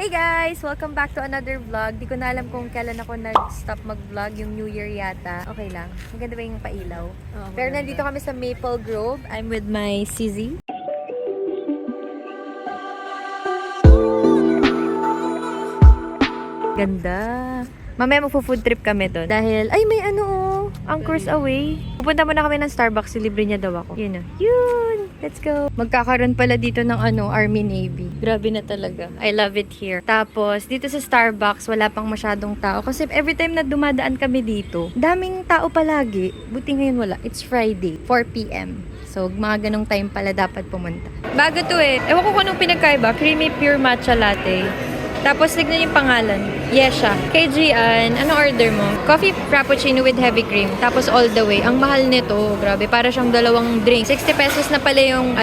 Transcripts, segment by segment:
Hey guys! Welcome back to another vlog. Di ko na alam kung kailan ako nag-stop mag-vlog, yung New Year yata. Okay lang. Maganda ba yung pailaw? Pero nandito kami sa Maple Grove. I'm with my CZ. Ganda. Mamaya magpo-food trip kami doon. Dahil, ay may Anchors Away. Pupunta muna kami ng Starbucks. Libre niya daw ako. Yun o. Yun! Let's go! Magkakaroon pala dito ng Army Navy. Grabe na talaga. I love it here. Tapos, dito sa Starbucks, wala pang masyadong tao. Kasi every time na dumadaan kami dito, daming tao palagi. Buti ngayon wala. It's Friday, 4 p.m. So, mga ganong time pala dapat pumunta. Bago to eh. Ewan ko kung anong pinagkaiba. Creamy Pure Matcha Latte. Tapos, tignan yung pangalan. Yesha. Kay Gian, anong order mo? Coffee Frappuccino with heavy cream. Tapos, all the way. Ang mahal nito. Grabe. Para siyang dalawang drink. 60 pesos na pala yung,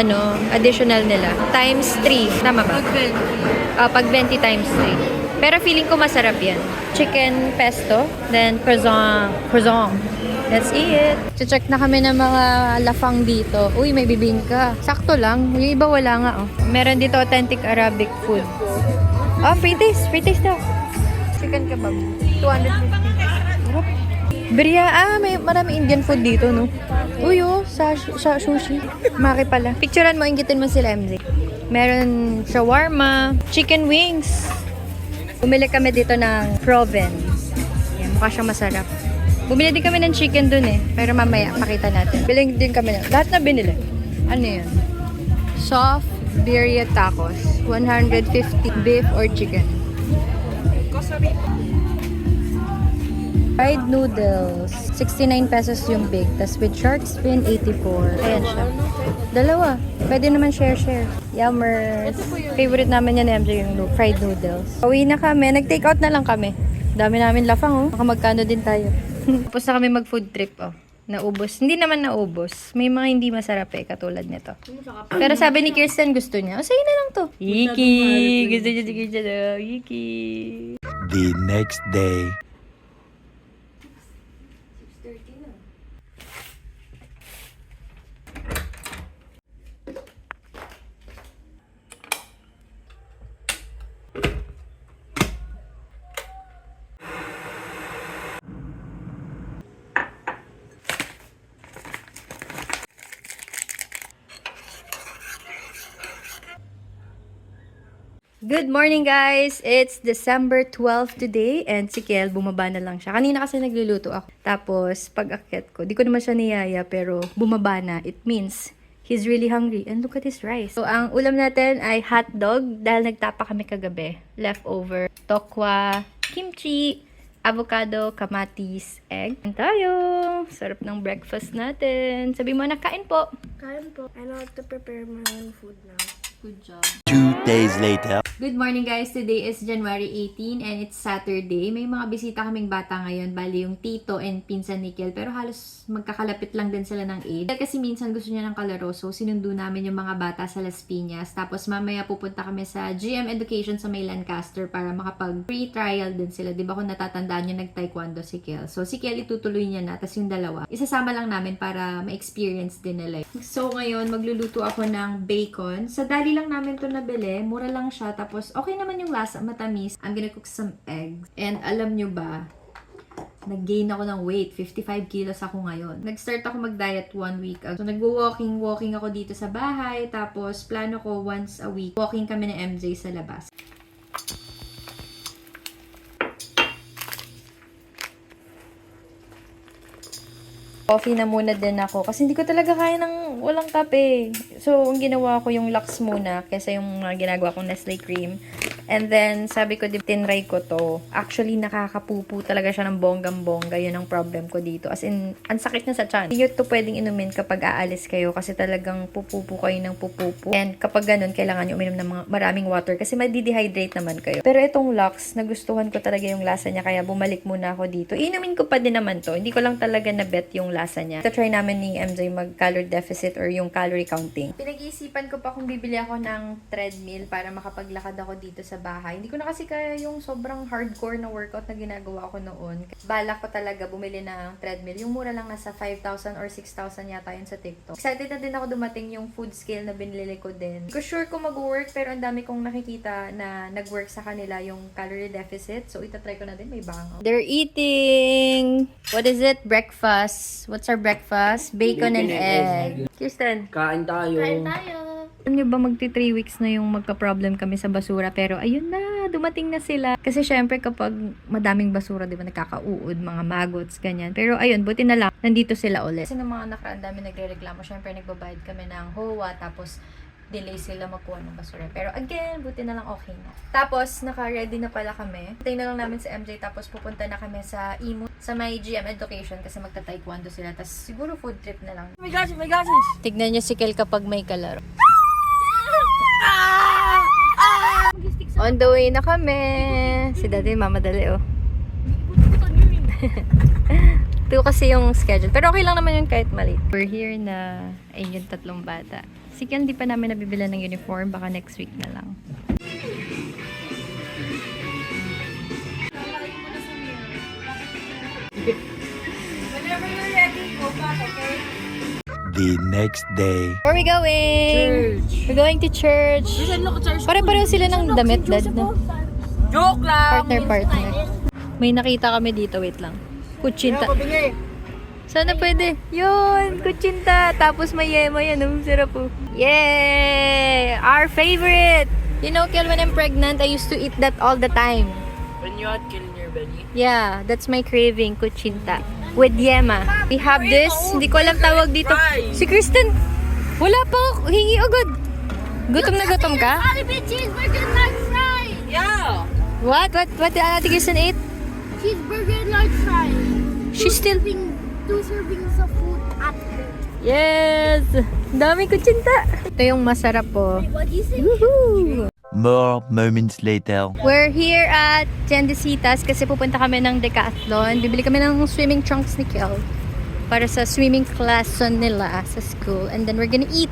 additional nila. Times 3. Tama ba? Pag 20 times 3. Pero feeling ko masarap yan. Chicken pesto. Then, croissant. Let's eat. Check na kami ng mga lafang dito. Uy, may bibingka. Sakto lang. Yung iba wala nga, oh. Meron dito authentic Arabic food. Oh, free taste. Free taste daw. Chicken kebab. 250. Birya, may marami Indian food dito, no? Uy, sa sushi. Maki pala. Picturean mo, inggitin mo sila, MJ. Meron shawarma, chicken wings. Bumili kami dito ng Provence. Yan, mukha siyang masarap. Bumili din kami ng chicken dun eh. Pero mamaya, pakita natin. Biling din kami na. Lahat na binili. Ano yan? Soft birria tacos. 150 beef or chicken. Fried noodles. 69 pesos yung big. Tas with shark fin, 84. Ayan siya. Dalawa. Pwede naman share. Yummers. Favorite namin yan, MJ, yung fried noodles. Uwi na kami. Nag-take out na lang kami. Dami namin lafang, oh. Baka magkano din tayo. Tapos na kami mag-food trip, oh. Naubos. Hindi naman naubos. May mga hindi masarap eh, katulad nito. Pero sabi ni Kirsten, gusto niya. O, sa'yo na lang to. Yiki! Gusto niya si Kirsten. Yiki! The next day. Good morning, guys! It's December 12 today and si Kel, bumaba na lang siya. Kanina kasi nagluluto ako. Tapos, pag akyat ko, di ko naman siya niyaya pero bumaba na. It means he's really hungry. And look at his rice. So, ang ulam natin ay hotdog dahil nagtapa kami kagabi. Leftover. Tokwa, kimchi, avocado, kamatis, egg. And tayo! Sarap ng breakfast natin. Sabi mo na, kain po. Kain po. I know how to prepare my own food now. Good job. 2 days later. Good morning guys! Today is January 18 and it's Saturday. May mga bisita kaming bata ngayon. Bali yung tito and pinsan ni Kel. Pero halos magkakalapit lang din sila ng age. Kasi minsan gusto niya ng kalaro. So sinundo namin yung mga bata sa Las Piñas. Tapos mamaya pupunta kami sa GM Education sa may Lancaster para makapag free trial din sila. Diba kung natatandaan niya nag-taekwondo si Kel. So si Kel itutuloy niya na. Tapos yung dalawa. Isasama lang namin para ma-experience din nila. So ngayon magluluto ako ng bacon. Sa dali lang namin to nabili. Mura lang siya. Tapos, okay naman yung lasa. Matamis. I'm gonna cook some eggs. And alam nyo ba, nag-gain ako ng weight. 55 kilos ako ngayon. Nag-start ako mag-diet 1 week ago. So, nag-walking ako dito sa bahay. Tapos, plano ko once a week. Walking kami ng MJ sa labas. Coffee na muna din ako. Kasi hindi ko talaga kaya ng walang kape. So, ang ginawa ko yung Lux muna kaysa yung ginagawa kong Nestle Cream. And then, sabi ko, tinry ko to. Actually, nakakapupo talaga siya ng bonggang-bongga. Yun ang problem ko dito. As in, ang sakit na sa tiyan. Hindi to pwedeng inumin kapag aalis kayo kasi talagang pupupo kayo ng pupupo. And kapag ganun, kailangan nyo uminom ng maraming water kasi madi-dehydrate naman kayo. Pero itong Lux, nagustuhan ko talaga yung lasa niya kaya bumalik muna ako dito. Inumin ko pa din naman to. Hindi ko lang talaga na-bet yung lasa niya. Try namin ni MJ mag-calorie deficit or yung calorie counting. Pinag-iisipan ko pa kung bibili ako ng treadmill para makapaglakad ako dito sa sa bahay. Hindi ko na kasi kaya yung sobrang hardcore na workout na ginagawa ko noon. Balak ko talaga bumili ng treadmill. Yung mura lang nasa 5,000 or 6,000 yata yun sa TikTok. Excited na din ako dumating yung food scale na binili ko din. Hindi ko sure kung mag-work pero ang dami kong nakikita na nag-work sa kanila yung calorie deficit. So itatry ko na din. May bangaw. They're eating... What is it? Breakfast. What's our breakfast? Bacon and egg. Kirsten. Kain tayo. Kain tayo. Alam niyo ba, magti 3 weeks na yung magka-problem kami sa basura, pero ayun na, dumating na sila. Kasi syempre kapag madaming basura, di ba, nagkakauod, mga maggots, ganyan. Pero ayun, buti na lang, nandito sila ulit. Kasi ng mga nakaraan, dami nagre-reklamo. Syempre, nagbabayad kami ng HOA, tapos delay sila magkuha ng basura. Pero again, buti na lang okay na. Tapos, naka-ready na pala kami. Tayo na lang namin sa MJ, tapos pupunta na kami sa IMU, sa may GM Education, kasi magta-taekwondo sila. Tapos siguro food trip na lang. Oh my gosh, Tignan niyo si Kel kapag may kalaro. On the way na kami. Si Daddy mamadali, oh. Ito kasi yung schedule. Pero okay lang naman yun kahit mali. We're here na, ayun yung 3 bata. Si Kel, hindi pa namin nabibila ng uniform. Baka next week na lang. Whenever you're ready, go back, okay? The next day. Where are we going? Church. We're going to church. Pare-pareho sila ng damit, Dad. No? Joke lang! Partner. May nakita kami dito. Wait lang. Kutsinta. Sana pwede. Yun, kutsinta. Tapos may yema yan. Ang sarap po. Yay! Our favorite! You know, Kel, when I'm pregnant, I used to eat that all the time. When you had kill in your belly. Yeah, that's my craving, kutsinta. With yema. We have this. Hindi ko alam tawag dito. Si Kristen, wala pa. Hingi agad. Gutom na gutom ka? Jollibee cheeseburger and large fries. Yeah! What did Ate Kristen eat? Cheeseburger and large fries. She's still... 2 servings of food at home. Yes! Dami kutsinta. Ito yung masarap po. What do you say? Woohoo! More moments later. We're here at Tiendesitas kasi pupunta kami ng Decathlon. Bibili kami ng swimming trunks ni Kel para sa swimming class nila sa school. And then we're gonna eat.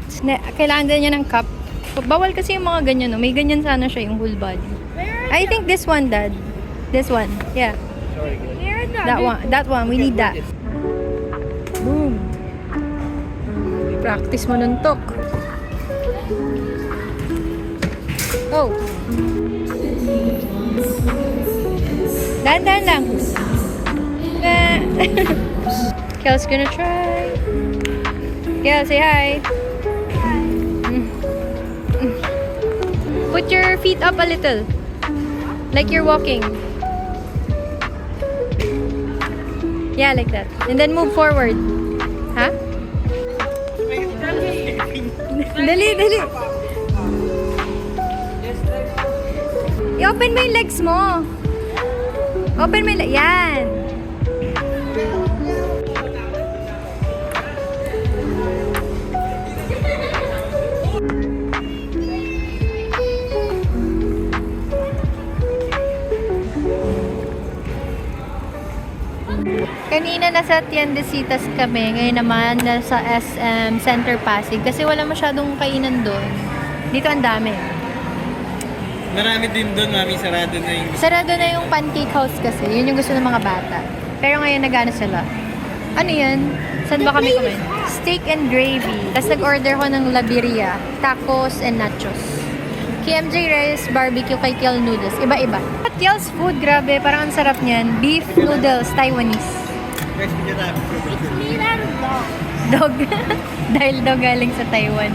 Kailangan din niya ng cup. Bawal kasi yung mga ganyan, no? May ganyan sana siya, yung whole body. I think this one, Dad. This one. Yeah. That one. We need that. Boom. Practice mo nun, Tok. Oh. Dahan-dahan lang. Kel's gonna try. Kel, say hi. Put your feet up a little. Like you're walking. Yeah, like that. And then move forward. Ha? Dali. I-open mo yung legs mo. Open mo yung legs. Yan. Kanina nasa Tiendesitas kami. Ngayon naman nasa SM Center Pasig. Kasi wala masyadong kainan doon. Dito ang dami. Marami din doon, mami. Sarado na yung... Sarado na yung pancake house kasi. Yun yung gusto ng mga bata. Pero ngayon nagana sila. Ano yan? Saan ba kami kumain? Steak and gravy. Tapos nag-order ko ng labiria, tacos, and nachos. KMJ rice, barbecue, kay Kiel noodles. Iba-iba. At Kiel's food, grabe. Parang ang sarap niyan. Beef noodles, Taiwanese. It's made out of dog. Dog. Dahil daw galing sa Taiwan.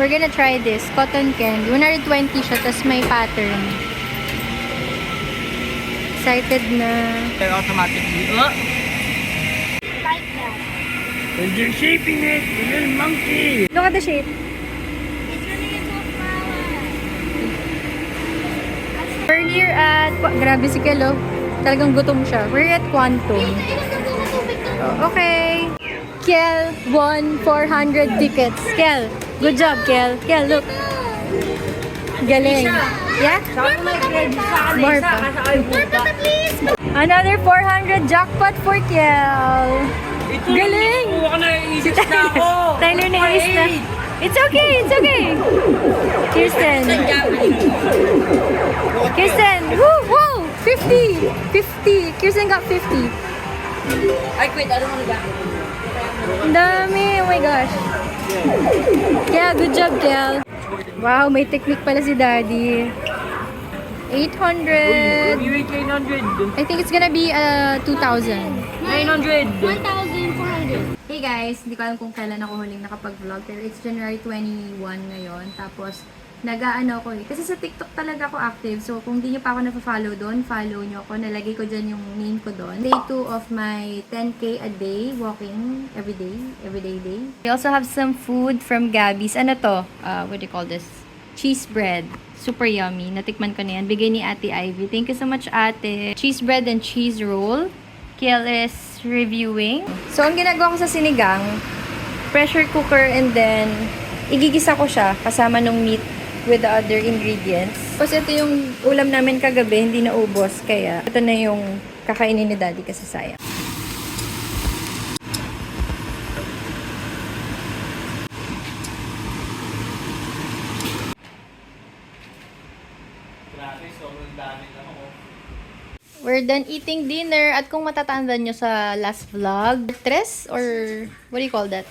We're gonna try this. Cotton candy. 120 siya, tapos may pattern. Excited na. Automatically. Like that. And you're shaping it, you little monkey! Look at the shape. It's turning into a flower. We're here at... Grabe si Kel, oh. Talagang gutom siya. We're at Quantum. Okay. Kel won 400 tickets. Kel, good job, Kel. Kel, look. Galing. Yeah? More pa. Another 400 jackpot for Kel. Galing! Huwag na, isis na ako! Tyler na is na. It's okay, it's okay. Kirsten. Kirsten, woo, woo! 50! 50! Kirsten got 50. I quit. I don't want to go. Ang dami, oh my gosh. Yeah, good job, Kel. Wow, may technique pala si Daddy. 800. We wait 900. I think it's gonna be 2,000. 900. 1,400. Hey guys, hindi ko alam kung kailan ako huling nakapag-vlog, pero it's January 21 ngayon. Tapos, nag-aano ko eh. Kasi sa TikTok talaga ako active. So, kung di nyo pa ako na-follow doon, follow nyo ako. Nalagay ko dyan yung name ko doon. Day 2 of my 10K a day walking everyday day. We also have some food from Gabby's. Ano to? What do you call this? Cheese bread. Super yummy. Natikman ko na yan. Bigay ni Ate Ivy. Thank you so much, Ate. Cheese bread and cheese roll. Kiel is reviewing. So, ang ginagawa ko sa sinigang, pressure cooker and then igigisa ko siya kasama nung meat with the other ingredients. Tapos ito yung ulam namin kagabi, hindi naubos. Kaya ito na yung kakainin ni Daddy kasi sayang. Grabe, sobrang dami lang ako. We're done eating dinner. At kung matatandaan nyo sa last vlog, tres or what do you call that?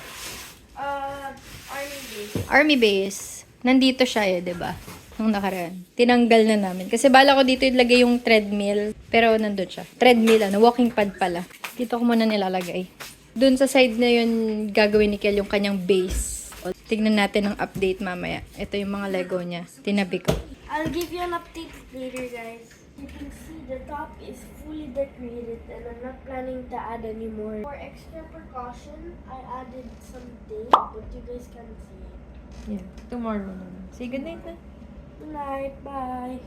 Army base. Army base. Nandito siya eh, 'di ba? Nung nakaraan. Tinanggal na namin. Kasi bala ko dito ilagay yung treadmill. Pero nandun siya. Treadmill, walking pad pala. Dito ko muna nilalagay. Dun sa side na yun, gagawin ni Kel yung kanyang base. O, tignan natin ang update mamaya. Ito yung mga Lego niya. Tinabi ko. I'll give you an update later, guys. You can see the top is fully decorated and I'm not planning to add any more. For extra precaution, I added some tape, but you guys can't see it. Yeah. Tomorrow na. Say good night na. Good night, bye.